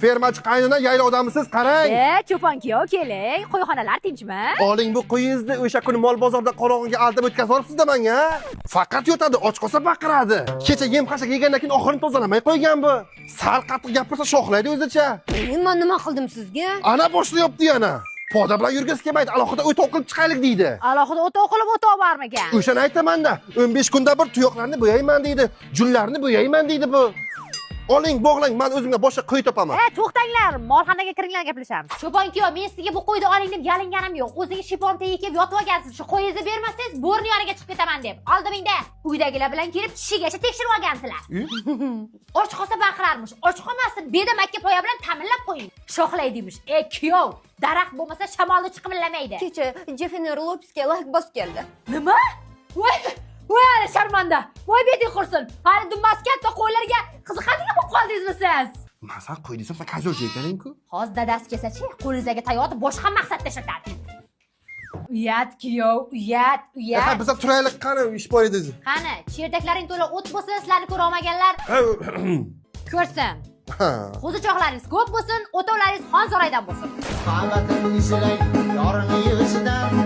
fermachi qaynona yaylovdamisiz? Qarang. Cho'pon kuyov keling. Qo'yxonalar tinchmi? Oling bu qo'yingizni o'sha kuni mol bozorda qorong'iga aldab o'tkazib olibsiz-da menga. Faqat yotadi, och qolsa baqiradi. Kecha yem-xashak yegandan keyin oxirini tozalamay qo'ygan bu. Sal qattiq gapirsa shoxlaydi o'zicha. Men nima qildim sizga? Ana boshlayapti yana. Poda bilan yurgisi kelmaydi, alohida o'toq qilib chiqaylik deydi. Alohida o'toq qilib o'toq bormagan. O'shani aytaman-da, 15 kunda bir tuyoqlarni bo'yayman deydi, junlarni bo'yayman deydi bu. Oling, bog'lang, men o'zimga boshqa qo'y topaman. To'xtanglar, molxonaga kiringlar gaplashamiz. Cho'pon kuyov, men sizga bu qo'yni oling deb yalinganim yo'q. O'zingiz shipon tagiga kelib yotib olgansiz. Shu qo'yingizni bermasangiz, bo'rni yoniga chiqib ketaman deb. Oldimingda uydagilar bilan kelib tishigacha tekshirib olgansizlar. Och qolsa baqirarmish. Och qolmasin, bedamakka poya bilan ta'minlab qo'ying. Shoxlaydimish. Kuyov, daraxt bo'lmasa shamolni chiqimillamaydi. Kecha Jeffer Lopesga like bos keldi. Nima? Voy, ana sharmanda. Voy beting qursin. Hali dummas katta qo'ylarga qiziqadigan bo'lib qoldingizmi siz? Men san qo'y desam, sen kazor jeytaring-ku. Hozir dadasi kelsa-chi, qo'lingizdagi tayoqni boshqa maqsadda ishlatadi. Uyat kuyov, uyat. Biz turaylik, qani ish bor edi. Qani, cherdaklaring to'la o't bo'lsa, sizlarni ko'ra olmaganlar ko'rsin. Qo'zichoqlaringiz ko'p bo'lsin, o'tovlaringiz xonzo'raydan bo'lsin. Qamatin izlay, yorini yig'isidan